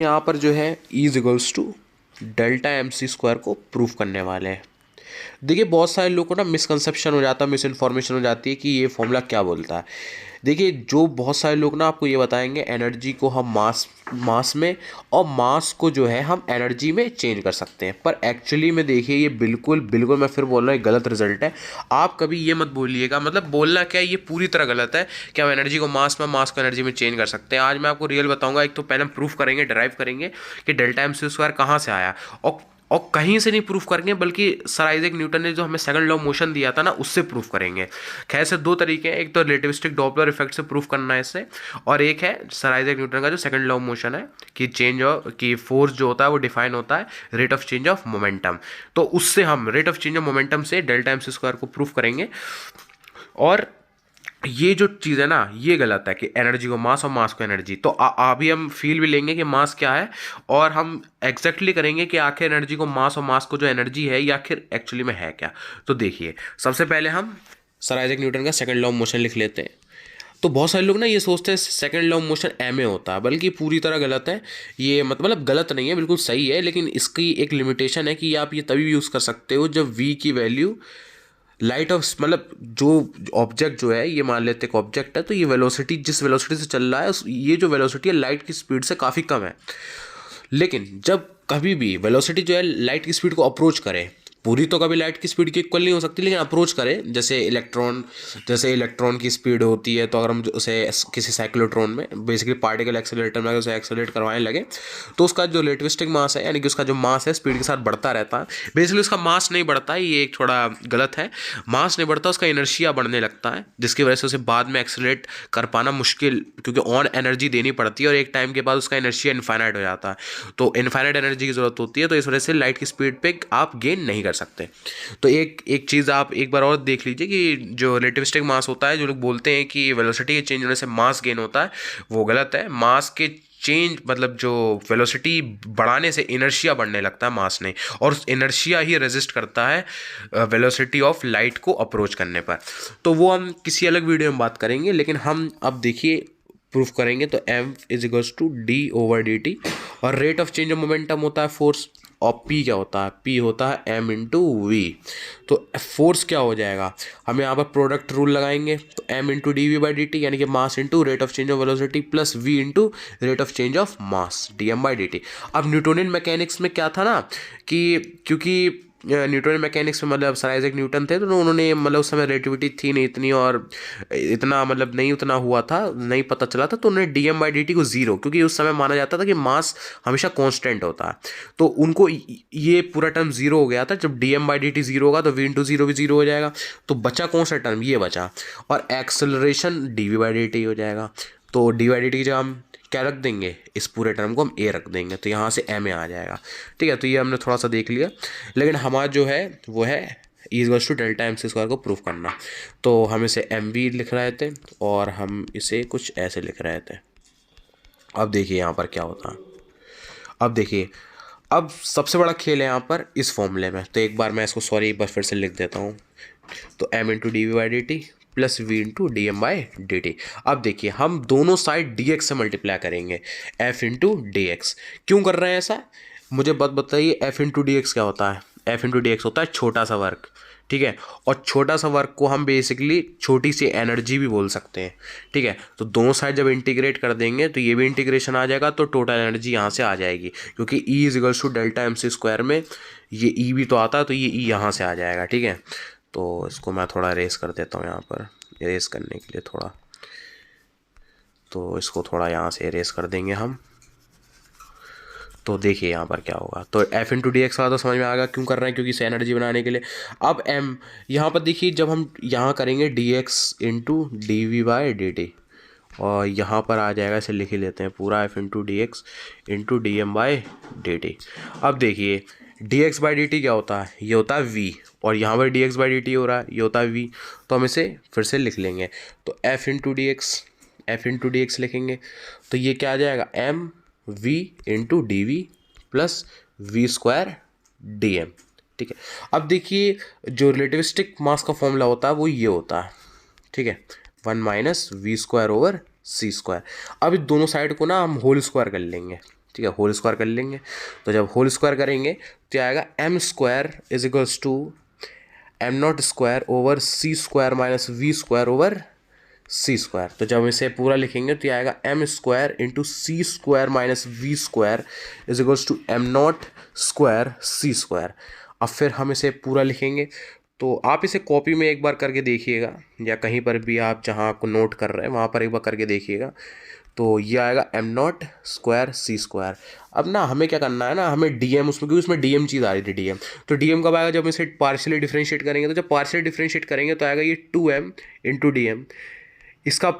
यहाँ पर जो है E is equals to delta m c square को प्रूफ करने वाले हैं। देखिए बहुत सारे लोगों को ना मिसकंसेप्शन हो जाता है, मिस इन्फॉर्मेशन हो जाती है कि ये फॉर्मूला क्या बोलता है। देखिए जो बहुत सारे लोग ना आपको ये बताएंगे एनर्जी को हम मास मास में और मास को जो है हम एनर्जी में चेंज कर सकते हैं, पर एक्चुअली में देखिए ये बिल्कुल बिल्कुल मैं फिर बोल रहा हूँ गलत रिजल्ट है। आप कभी ये मत बोलिएगा, मतलब बोलना क्या है, ये पूरी तरह गलत है कि हम एनर्जी को मास में, मास को एनर्जी में चेंज कर सकते हैं। आज मैं आपको रियल बताऊंगा। एक तो पहले हम प्रूफ करेंगे, डिराइव करेंगे कि डेल्टा एम सी स्क्वायर कहाँ से आया, और कहीं से नहीं प्रूफ करेंगे बल्कि सर आइजैक न्यूटन ने जो हमें सेकंड लॉ ऑफ मोशन दिया था ना उससे प्रूफ करेंगे। खैर से दो तरीके हैं, एक तो रिलेटिविस्टिक डॉपलर इफेक्ट से प्रूफ करना है इससे, और एक है सर आइजैक न्यूटन का जो सेकंड लॉ ऑफ मोशन है कि चेंज ऑफ कि फोर्स जो होता है वो डिफाइन होता है rate of change of momentum. तो उससे हम rate of change of momentum से डेल्टा एम सी स्क्वायर को प्रूफ करेंगे। और ये जो चीज़ है ना ये गलत है कि एनर्जी को मास और मास को एनर्जी। तो अभी हम फील भी लेंगे कि मास क्या है, और हम एग्जैक्टली करेंगे कि आखिर एनर्जी को मास और मास को जो एनर्जी है ये आखिर एक्चुअली में है क्या। तो देखिए सबसे पहले हम सर आइजैक न्यूटन का सेकंड लॉ ऑफ मोशन लिख लेते हैं। तो बहुत सारे लोग ना ये सोचते हैं second law of motion m a होता है, बल्कि पूरी तरह गलत है ये। मतलब गलत नहीं है, बिल्कुल सही है, लेकिन इसकी एक लिमिटेशन है कि आप ये तभी यूज़ कर सकते हो जब वी की वैल्यू लाइट ऑफ, मतलब जो ऑब्जेक्ट जो है ये मान लेते हैं ऑब्जेक्ट है, तो ये वेलोसिटी जिस वेलोसिटी से चल रहा है ये जो वेलोसिटी है लाइट की स्पीड से काफ़ी कम है। लेकिन जब कभी भी वेलोसिटी जो है लाइट की स्पीड को अप्रोच करे, पूरी तो कभी लाइट की स्पीड की इक्वल नहीं हो सकती, लेकिन अप्रोच करे, जैसे इलेक्ट्रॉन की स्पीड होती है, तो अगर हम उसे किसी साइक्लोट्रॉन में बेसिकली पार्टिकल एक्सेलरेटर में उसे एक्सेलरेट करवाने लगे, तो उसका जो रिलेटिविस्टिक मास है यानी कि उसका जो मास है स्पीड के साथ बढ़ता रहता है। बेसिकली उसका मास नहीं बढ़ता है, ये एक थोड़ा गलत है। मास नहीं बढ़ता, उसका इनर्शिया बढ़ने लगता है, जिसकी वजह से उसे बाद में एक्सेलरेट कर पाना मुश्किल, क्योंकि ऑन एनर्जी देनी पड़ती है और एक टाइम के बाद उसका इनर्शिया इनफाइनाइट हो जाता है। तो इनफाइनाइट एनर्जी की जरूरत होती है, तो इस वजह से लाइट की स्पीड पे आप गेन नहीं कर सकते। तो एक एक चीज़ आप एक बार और देख लीजिए कि जो रिलेटिविस्टिक मास होता है, जो लोग बोलते हैं कि वेलोसिटी के चेंज होने से मास गेन होता है, वो गलत है। मास के चेंज मतलब जो वेलोसिटी बढ़ाने से इनर्शिया बढ़ने लगता है, मास नहीं, और उस इनर्शिया ही रेजिस्ट करता है वेलोसिटी ऑफ लाइट को अप्रोच करने पर। तो वो हम किसी अलग वीडियो में बात करेंगे, लेकिन हम अब देखिए प्रूफ करेंगे। तो m is equals to d over d t, और rate of change of momentum होता है फोर्स, और p क्या होता है, p होता है m इंटू वी। तो फोर्स क्या हो जाएगा, हम यहाँ पर प्रोडक्ट रूल लगाएंगे, तो m into d v by d t यानी कि mass into rate of change of velocity plus v into rate of change of mass d m by d t. अब न्यूटोनियन मैकेनिक्स में क्या था ना कि क्योंकि न्यूटन मैकेनिक्स में मतलब सर आइजैक न्यूटन थे, तो उन्होंने मतलब उस समय रिलेटिविटी थी नहीं इतनी, और इतना मतलब नहीं उतना हुआ था, नहीं पता चला था, तो उन्होंने d m by d t को जीरो, क्योंकि उस समय माना जाता था कि मास हमेशा कांस्टेंट होता है, तो उनको ये पूरा टर्म जीरो हो गया था। जब d m by d t zero होगा तो वी इंटू जीरो भी जीरो हो जाएगा, तो बचा कौन सा टर्म, ये बचा, और acceleration d v by d t हो जाएगा। तो डी बाई डी टी जब हम क्या रख देंगे, इस पूरे टर्म को हम ए रख देंगे, तो यहाँ से एम ए आ जाएगा। ठीक है, तो ये हमने थोड़ा सा देख लिया, लेकिन हमारा जो है वो है E equals to delta m c square को प्रूफ करना। तो हम इसे एम वी लिख रहे थे और हम इसे कुछ ऐसे लिख रहे थे। अब देखिए यहाँ पर क्या होता है, अब देखिए अब सबसे बड़ा खेल है यहाँ पर इस फॉर्मूले में। तो एक बार मैं इसको सॉरी एक बार फिर से लिख देता हूँ। तो m into d v by d t plus v into d m by d t. अब देखिए हम दोनों साइड डी एक्स से मल्टीप्लाई करेंगे, एफ इंटू डी एक्स। क्यों कर रहे हैं ऐसा, मुझे बात बताइए। एफ इंटू डी एक्स क्या होता है, एफ इंटू डी एक्स होता है छोटा सा वर्क, ठीक है, और छोटा सा वर्क को हम बेसिकली छोटी सी एनर्जी भी बोल सकते हैं। ठीक है, तो दोनों साइड जब इंटीग्रेट कर देंगे तो ये भी इंटीग्रेशन आ जाएगा, तो टोटल एनर्जी यहाँ से आ जाएगी, क्योंकि E is equals to delta m c square में ये ई भी तो आता है, तो ये ई यहाँ से आ जाएगा। ठीक है, तो इसको मैं थोड़ा इरेज कर देता हूँ यहाँ पर, इरेज करने के लिए थोड़ा, तो इसको थोड़ा यहाँ से इरेज कर देंगे हम। तो देखिए यहाँ पर क्या होगा, तो एफ इंटू डी एक्स वाला तो समझ में आ गया क्यों कर रहे हैं, क्योंकि इसे एनर्जी बनाने के लिए। अब एम यहाँ पर देखिए, जब हम यहाँ करेंगे d x into d v by d t, और यहाँ पर आ जाएगा, इसे लिख ही लेते हैं पूरा, f into d x into d m by d t. अब देखिए d x by d t क्या होता है, ये होता है वी, और यहाँ पर D x by d t हो रहा है, ये होता है वी, तो हम इसे फिर से लिख लेंगे। तो f into d x, f into d x लिखेंगे, तो ये क्या आ जाएगा, m v into d v plus v square d m. ठीक है, अब देखिए जो रिलेटिविस्टिक मास का फॉर्मूला होता है वो ये होता है, ठीक है, 1 - v square over c square. अब इस दोनों साइड को ना हम होल स्क्वायर कर लेंगे, ठीक है, होल स्क्वायर कर लेंगे। तो जब होल स्क्वायर करेंगे तो आएगा m square is equals to m not square over c square minus v square over c square. तो जब इसे पूरा लिखेंगे तो ये आएगा m square into c square minus v square is equals to m not square c square. अब फिर हम इसे पूरा लिखेंगे। तो आप इसे कॉपी में एक बार करके देखिएगा, या कहीं पर भी आप जहाँ आपको नोट कर रहे हैं वहाँ पर एक बार करके देखिएगा। तो ये आएगा m not square c square. अब ना हमें क्या करना है ना, हमें डी एम उसमें, क्योंकि उसमें डी एम चीज़ आ रही थी, डी एम। तो डी एम कब आएगा, जब इसे पार्शियली डिफ्रेंशिएट करेंगे। तो जब पार्शियली डिफ्रेंशिएट करेंगे तो आएगा ये 2m इंटू डी एम। इसका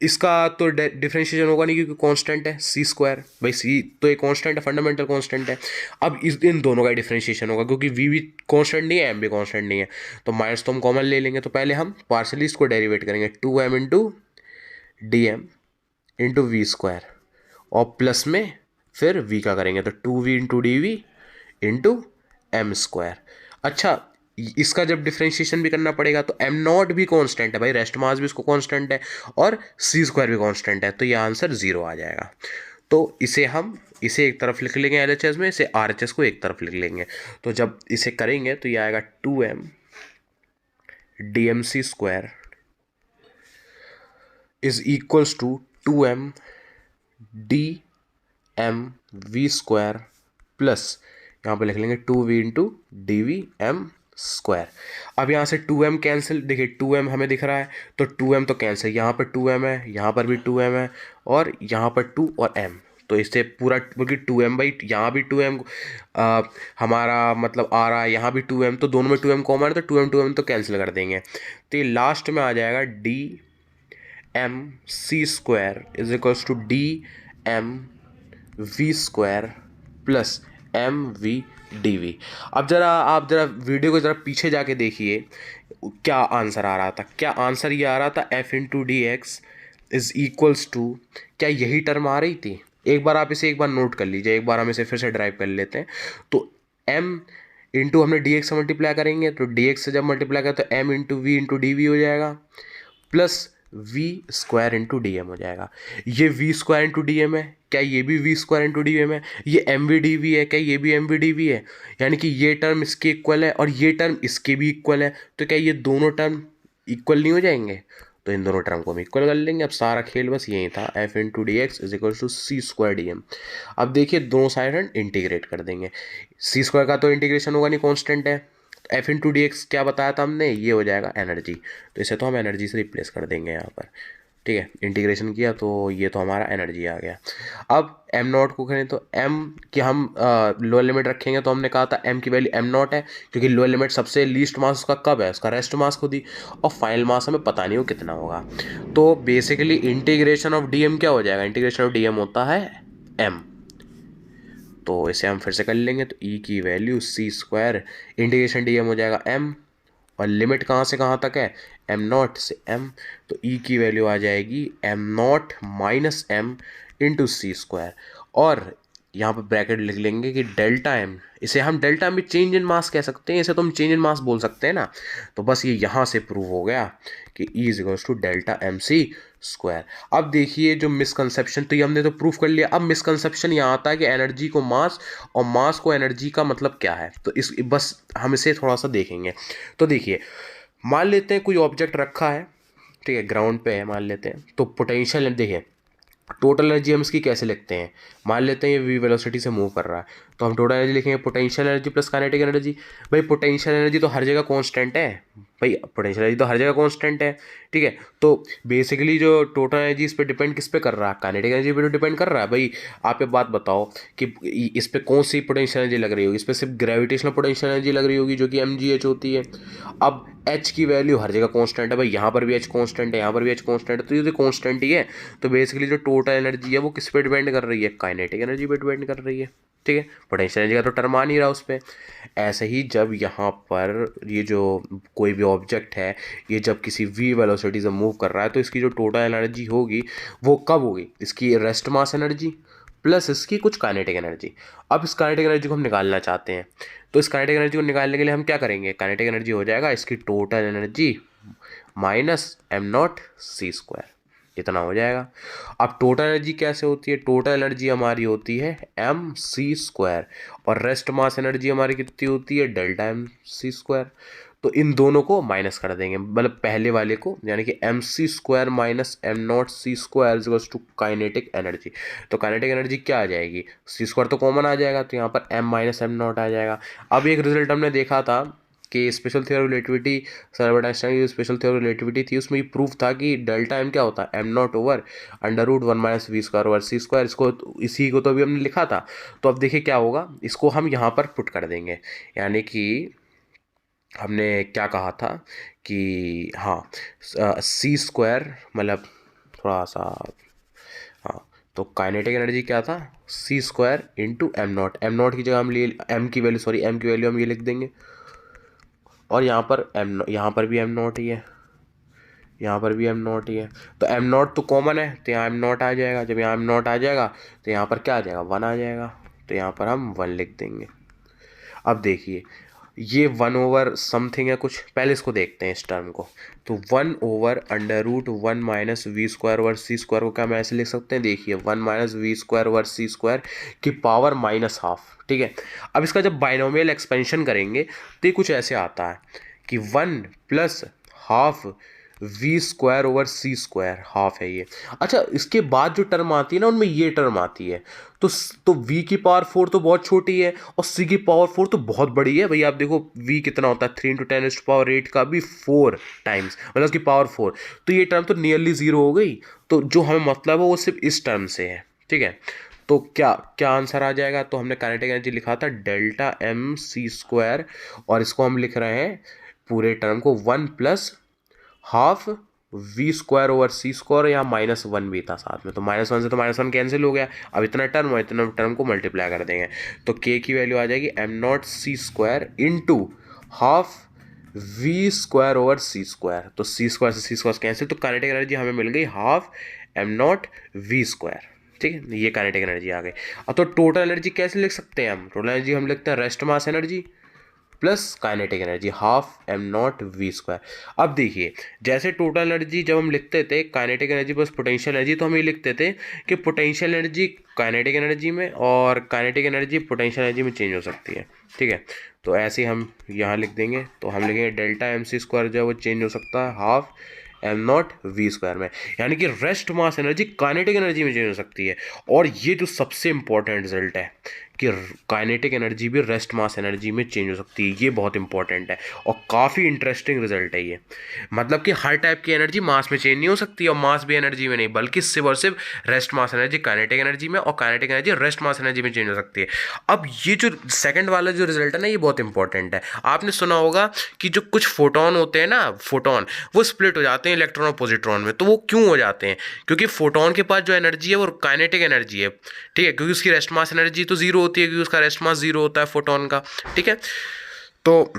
इसका तो डिफ्रेंशिएशन होगा नहीं, क्योंकि कांस्टेंट है सी स्क्वायर, भाई सी तो एक कांस्टेंट है, फंडामेंटल कांस्टेंट है। अब इन दोनों का डिफ्रेंशिएशन होगा, क्योंकि वी भी कांस्टेंट नहीं है, एम भी कांस्टेंट नहीं है। तो माइनस तो हम कॉमन ले लेंगे। तो पहले हम पार्शियली इसको डेरिवेट करेंगे, 2m into d m into v square, और प्लस में फिर v का करेंगे तो 2v into d v into m square. अच्छा, इसका जब डिफ्रेंशिएशन भी करना पड़ेगा तो एम नॉट भी कांस्टेंट है भाई, रेस्ट मास भी इसको कांस्टेंट है, और सी स्क्वायर भी कांस्टेंट है। तो ये आंसर 0 आ जाएगा। तो इसे एक तरफ लिख लेंगे एलएचएस में, इसे आरएचएस को एक तरफ लिख लेंगे। तो जब इसे करेंगे तो ये आएगा 2m d m c square is equals to 2m d m v square plus यहाँ पे लिख लेंगे 2v into d v m square. अब यहाँ से 2m कैंसिल, देखिए 2m हमें दिख रहा है तो 2m तो कैंसिल, यहाँ पर 2m है, यहाँ पर भी 2m है, और यहाँ पर 2 और m। तो इससे पूरा, क्योंकि 2m बाई यहाँ भी 2m हमारा मतलब आ रहा है, यहाँ भी 2m, तो दोनों में 2m कॉमन है, तो 2m तो कैंसिल कर देंगे। तो ये लास्ट में आ जाएगा d m c square is equals to d m v square plus m v d v. अब आप जरा वीडियो को ज़रा पीछे जाके देखिए क्या आंसर आ रहा था। क्या आंसर ये आ रहा था, f into d x is equals to, क्या यही टर्म आ रही थी। एक बार आप इसे एक बार नोट कर लीजिए, एक बार हम इसे फिर से ड्राइव कर लेते हैं। तो एम इंटू हमने डी एक्स से मल्टीप्लाई करेंगे, तो डी एक्स से जब मल्टीप्लाई करें तो m into v into d v हो जाएगा, plus v square into d m हो जाएगा। ये v square into d m है, क्या ये भी v square into d m है। ये एम वी डी वी है, क्या ये भी एम वी डी वी है। यानी कि ये टर्म इसके इक्वल है और ये टर्म इसके भी इक्वल है। तो क्या ये दोनों टर्म इक्वल नहीं हो जाएंगे। तो इन दोनों टर्म को हम इक्वल कर लेंगे। अब सारा खेल बस यही था, f into d x is equal to c square d m. अब देखिए दोनों साइड हम इंटीग्रेट कर देंगे। सी स्क्वायर का तो इंटीग्रेशन होगा नहीं, कॉन्स्टेंट है। एफ इंटू डी एक्स क्या बताया था हमने, ये हो जाएगा एनर्जी। तो इसे तो हम एनर्जी से रिप्लेस कर देंगे यहाँ पर, ठीक है। इंटीग्रेशन किया तो ये तो हमारा एनर्जी आ गया। अब एम नॉट को करें तो एम की हम लोअर लिमिट रखेंगे, तो हमने कहा था एम की वैल्यू एम नॉट है, क्योंकि लोअर लिमिट सबसे लीस्ट मास उसका कब है, उसका रेस्ट मास खुद ही, और फाइनल मास हमें पता नहीं हो कितना होगा। तो basically integration of d m क्या हो जाएगा, इंटीग्रेशन ऑफ डी एम होता है एम। तो इसे हम फिर से कर लेंगे। तो ई की value C square integration D m हो जाएगा एम, और लिमिट कहाँ से कहाँ तक है, एम नॉट से एम। तो ई की वैल्यू आ जाएगी m not minus m into c square, और यहाँ पर ब्रैकेट लिख लेंगे कि डेल्टा एम, इसे हम डेल्टा एम भी चेंज इन मास कह सकते हैं, इसे तो हम चेंज इन मास बोल सकते हैं ना। तो बस ये यहाँ से प्रूव हो गया कि E is equals to delta m c square. अब देखिए जो मिसकंसेप्शन, तो ये हमने तो प्रूफ कर लिया। अब मिसकंसेप्शन यहाँ आता है कि एनर्जी को मास और मास को एनर्जी का मतलब क्या है। तो इस बस हम इसे थोड़ा सा देखेंगे। तो देखिए, मान लेते हैं कोई ऑब्जेक्ट रखा है, ठीक है, ग्राउंड पे है मान लेते हैं। तो पोटेंशियल देखिए, टोटल एनर्जी हम इसकी कैसे लिखते हैं, मान लेते हैं ये वी वेलोसिटी से मूव कर रहा है, तो हम टोटल एनर्जी लिखेंगे potential energy plus kinetic energy. भाई पोटेंशियल एनर्जी तो हर जगह कांस्टेंट है, भाई पोटेंशियल एनर्जी तो हर जगह कांस्टेंट है, ठीक है। तो बेसिकली जो टोटल एनर्जी इस पर डिपेंड किस पे कर रहा है, काइनेटिक एनर्जी पे तो डिपेंड कर रहा है। भाई आप एक बात बताओ कि इस पर कौन सी पोटेंशियल एनर्जी लग रही होगी, इस पर सिर्फ ग्रेविटेशनल पोटेंशियल एनर्जी लग रही होगी जो कि mgh होती है। अब एच की वैल्यू हर जगह कांस्टेंट है, भाई यहाँ पर भी एच कांस्टेंट है, यहाँ पर भी एच कांस्टेंट है, तो ये तो कांस्टेंट ही है। तो बेसिकली जो टोटल एनर्जी है वो किस पे डिपेंड कर रही है, काइनेटिक एनर्जी पे डिपेंड कर रही है, ठीक है। पोटेंशियल एनर्जी का तो टर्म आ नहीं रहा उस पर। ऐसे ही जब यहाँ पर ये जो कोई भी ऑब्जेक्ट है, ये जब किसी v वेलोसिटी से मूव कर रहा है, तो इसकी जो टोटल एनर्जी होगी वो कब होगी, इसकी रेस्ट मास एनर्जी प्लस इसकी कुछ काइनेटिक एनर्जी। अब इस काइनेटिक एनर्जी को हम निकालना चाहते हैं, तो इस काइनेटिक एनर्जी को निकालने के लिए हम क्या करेंगे, काइनेटिक एनर्जी हो जाएगा इसकी total energy minus m not c square. इतना हो जाएगा। अब टोटल एनर्जी कैसे होती है, टोटल एनर्जी हमारी होती है mc², और रेस्ट मास एनर्जी हमारी कितनी होती है, डेल्टा mc²। तो इन दोनों को माइनस कर देंगे, मतलब पहले वाले को, यानी कि mc² minus m0c² equals to kinetic energy. तो काइनेटिक एनर्जी क्या आ जाएगी, c² तो कॉमन आ जाएगा, तो यहाँ पर m माइनस m0 आ जाएगा। अब एक रिजल्ट हमने देखा था कि special theory relativity, sir Albert Einstein की स्पेशल थ्योरी रिलेटिविटी थी, उसमें ये प्रूफ था कि डेल्टा एम क्या होता है, m0 over √1 minus v² over c²। इसको, इसी को तो अभी हमने लिखा था। तो अब देखिए क्या होगा, इसको हम यहाँ पर पुट कर देंगे, यानी कि हमने क्या कहा था कि हाँ c² मतलब थोड़ा सा, हाँ, तो काइनेटिक एनर्जी क्या था, c² इंटू m0 की जगह हम लिए m की वैल्यू हम ये लिख देंगे, और यहाँ पर यहाँ पर भी m0 ही है, यहाँ पर भी m0 ही है। तो m0 तो कॉमन है, तो यहाँ m0 आ जाएगा। जब यहाँ m0 आ जाएगा तो यहाँ पर क्या आ जाएगा, 1 आ जाएगा, तो यहाँ पर हम 1 लिख देंगे। अब देखिए ये 1 ओवर समथिंग है कुछ, पहले इसको देखते हैं इस टर्म को। तो 1 over √1 minus v² over c² को क्या हम ऐसे लिख सकते हैं, देखिए 1 माइनस v² ओवर c² की पावर -½ ठीक है। अब इसका जब बाइनोमियल एक्सपेंशन करेंगे तो ये कुछ ऐसे आता है कि 1 plus ½ v² over c², half है ये। अच्छा, इसके बाद जो टर्म आती है ना, उनमें ये टर्म आती है, तो v की पावर 4 तो बहुत छोटी है और c की पावर 4 तो बहुत बड़ी है। भैया आप देखो v कितना होता है, 3 × 10⁸ का भी 4 टाइम्स, मतलब उसकी पावर 4। तो ये टर्म तो नियरली 0 हो गई। तो जो हमें मतलब है वो सिर्फ इस टर्म से है, ठीक है। तो क्या क्या आंसर आ जाएगा, तो हमने काइनेटिक एनर्जी लिखा था डेल्टा mc², और इसको हम लिख रहे हैं पूरे टर्म को 1 प्लस ½ v² ओवर c², यहाँ -1 भी था साथ में, तो -1 से तो -1 कैंसिल हो गया। अब इतना टर्म और इतना टर्म को मल्टीप्लाई कर देंगे, तो k की वैल्यू आ जाएगी m0c² into ½ v² over c²। तो c² से c² कैंसिल, तो काइनेटिक एनर्जी हमें मिल गई ½ m0 v², ठीक है। ये काइनेटिक एनर्जी आ गई। अब तो टोटल एनर्जी कैसे लिख सकते हैं हम, टोटल एनर्जी हम लिखते हैं rest mass energy plus kinetic energy ½ m0 v²। अब देखिए जैसे टोटल एनर्जी जब हम लिखते थे kinetic energy plus potential energy, तो हम ये लिखते थे कि पोटेंशियल एनर्जी काइनेटिक एनर्जी में और काइनेटिक एनर्जी पोटेंशियल एनर्जी में चेंज हो सकती है, ठीक है। तो ऐसे हम यहाँ लिख देंगे, तो हम लिखेंगे डेल्टा mc² जो है वो चेंज हो सकता है ½ m0 v² में, यानी कि rest mass energy kinetic energy में चेंज हो सकती है। और ये जो सबसे इंपॉर्टेंट रिजल्ट है कि काइनेटिक एनर्जी भी रेस्ट मास एनर्जी में चेंज हो सकती है, ये बहुत इंपॉर्टेंट है और काफ़ी इंटरेस्टिंग रिजल्ट है ये। मतलब कि हर टाइप की एनर्जी मास में चेंज नहीं हो सकती और मास भी एनर्जी में नहीं, बल्कि सिर्फ और सिर्फ rest mass energy kinetic energy में और kinetic energy rest mass energy में चेंज हो सकती है। अब ये जो सेकंड वाला जो रिजल्ट है ना, ये बहुत इंपॉर्टेंट है। आपने सुना होगा कि जो कुछ फोटोन होते हैं ना, फोटोन वो स्प्लिट हो जाते हैं इलेक्ट्रॉन और पॉजिट्रॉन में। तो वो क्यों हो जाते हैं, क्योंकि फोटोन के पास जो एनर्जी है वो काइनेटिक एनर्जी है, ठीक है, क्योंकि उसकी रेस्ट मास एनर्जी तो 0 होती है, क्योंकि उसका रेस्ट मास 0 होता है फोटोन का, ठीक है। तो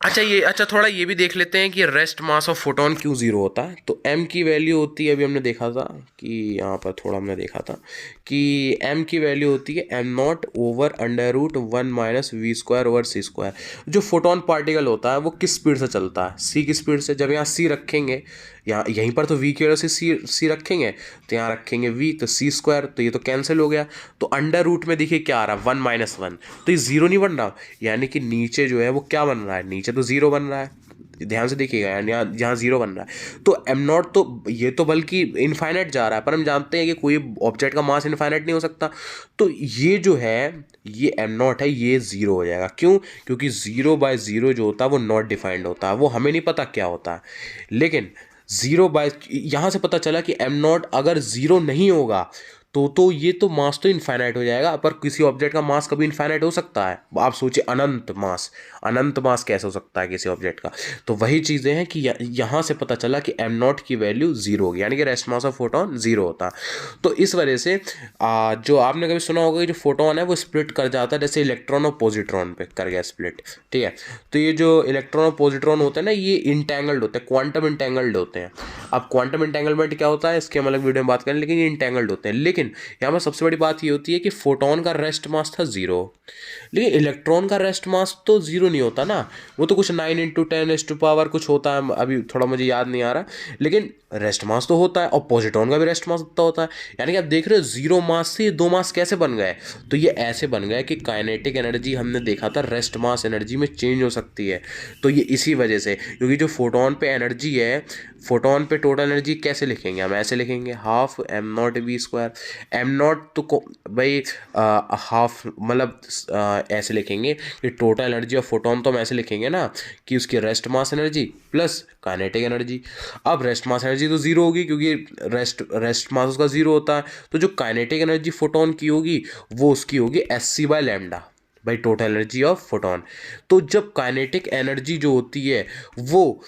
अच्छा थोड़ा ये भी देख लेते हैं कि रेस्ट मास ऑफ फोटोन क्यों 0 होता है। तो m की वैल्यू होती है, अभी हमने देखा था कि यहाँ पर थोड़ा हमने देखा था कि m की वैल्यू होती है m0 over √1 minus v² over c²। जो फोटोन पार्टिकल होता है वो किस स्पीड से चलता है, c की स्पीड से। जब यहाँ c रखेंगे, यहाँ यहीं पर तो v की वजह से c रखेंगे, तो यहाँ रखेंगे v, तो c², तो ये तो कैंसिल हो गया। तो अंडर रूट में देखिए क्या आ रहा है, 1 - 1, तो ये 0 नहीं बन रहा, यानी कि नीचे जो है वो क्या बन रहा है, नीचे तो 0 बन रहा है। ध्यान से देखिएगा, यहाँ 0 बन रहा है। तो m0 तो ये तो बल्कि इनफाइनाइट जा रहा है, पर हम जानते हैं कि कोई ऑब्जेक्ट का मास इनफाइनाइट नहीं हो सकता। तो ये जो है ये m0 है, ये 0 हो जाएगा। क्यों, क्योंकि 0/0 जो होता है वो नॉट डिफाइंड होता है, वो हमें नहीं पता क्या होता है। लेकिन 0 यहाँ से पता चला कि m0 अगर 0 नहीं होगा तो ये तो मास तो इनफाइनाइट हो जाएगा, पर किसी ऑब्जेक्ट का मास कभी इनफाइनाइट हो सकता है? आप सोचिए, अनंत मास कैसे हो सकता है किसी ऑब्जेक्ट का? तो वही चीज़ें हैं कि यहाँ से पता चला कि m0 की वैल्यू 0 होगी, यानी कि रेस्ट मास ऑफ फोटोन 0 होता। तो इस वजह से जो आपने कभी सुना होगा कि जो फोटोन है वो स्प्लिट कर जाता है, जैसे इलेक्ट्रॉन और पॉजिट्रॉन पे कर गया स्प्लिट, ठीक है। तो ये जो इलेक्ट्रॉन और पॉजिट्रॉन होते हैं ना, ये इंटेंगल्ड होते हैं, क्वांटम इंटेंगल्ड होते हैं। अब क्वांटम इंटेंगलमेंट क्या होता है इसके हम अलग वीडियो में बात करें, लेकिन ये इंटेंगल्ड होते हैं। लेकिन लेकिन यहाँ पर सबसे बड़ी बात ये होती है कि फोटोन का रेस्ट मास था 0, लेकिन इलेक्ट्रॉन का रेस्ट मास तो 0 नहीं होता ना, वो तो कुछ 9 × 10⁻⁴ कुछ होता है, अभी थोड़ा मुझे याद नहीं आ रहा, लेकिन रेस्ट मास तो होता है, और पॉजिट्रॉन का भी रेस्ट मास उतना होता है। यानी कि आप देख रहे हो 0 मास से 2 मास कैसे बन गए, तो ये ऐसे बन गए कि काइनेटिक एनर्जी हमने देखा था रेस्ट मास एनर्जी में चेंज हो सकती है, तो ये इसी वजह से, क्योंकि जो फोटोन पे एनर्जी है, फोटोन पे टोटल एनर्जी कैसे लिखेंगे, हम ऐसे लिखेंगे हाफ m0v²। m0 तो भाई हाफ मतलब ऐसे लिखेंगे कि टोटल एनर्जी ऑफ फोटोन, तो हम ऐसे लिखेंगे ना कि उसकी rest mass energy plus kinetic energy. अब रेस्ट मास एनर्जी तो 0 होगी, क्योंकि रेस्ट मास उसका 0 होता है, तो जो काइनेटिक एनर्जी फोटोन की होगी वो उसकी होगी sc/λ by total energy of photon. तो जब काइनेटिक एनर्जी जो होती है वो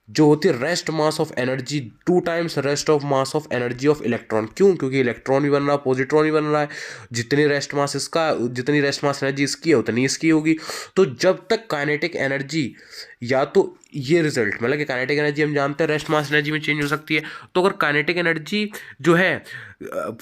जो होती है rest mass of energy 2 times rest of mass of energy of electron. क्यों? क्योंकि इलेक्ट्रॉन भी बन रहा है, पॉजिट्रॉन भी बन रहा है, जितनी रेस्ट मास इसका, जितनी रेस्ट मास एनर्जी इसकी है उतनी इसकी होगी। तो जब तक काइनेटिक एनर्जी, या तो ये रिजल्ट मतलब कि काइनेटिक एनर्जी हम जानते हैं रेस्ट मास एनर्जी में चेंज हो सकती है, तो अगर काइनेटिक एनर्जी जो है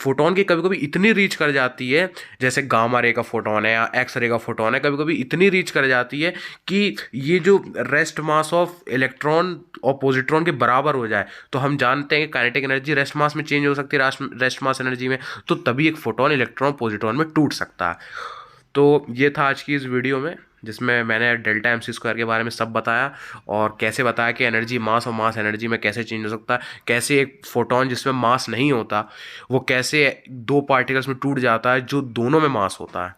फोटोन की कभी कभी इतनी रीच कर जाती है, जैसे गामा रे का फोटोन है या एक्स रे का फोटोन है, कभी कभी इतनी रीच कर जाती है कि ये जो रेस्ट मास ऑफ इलेक्ट्रॉन और पॉजिट्रॉन के बराबर हो जाए, तो हम जानते हैं कि काइनेटिक एनर्जी रेस्ट मास में चेंज हो सकती है रेस्ट मास एनर्जी में, तो तभी एक फोटोन इलेक्ट्रॉन पॉजिट्रॉन में टूट सकता है। तो ये था आज की इस वीडियो में, जिसमें मैंने डेल्टा mc² के बारे में सब बताया, और कैसे बताया कि एनर्जी मास और मास एनर्जी में कैसे चेंज हो सकता है, कैसे एक फोटोन जिसमें मास नहीं होता वो कैसे 2 पार्टिकल्स में टूट जाता है जो दोनों में मास होता है।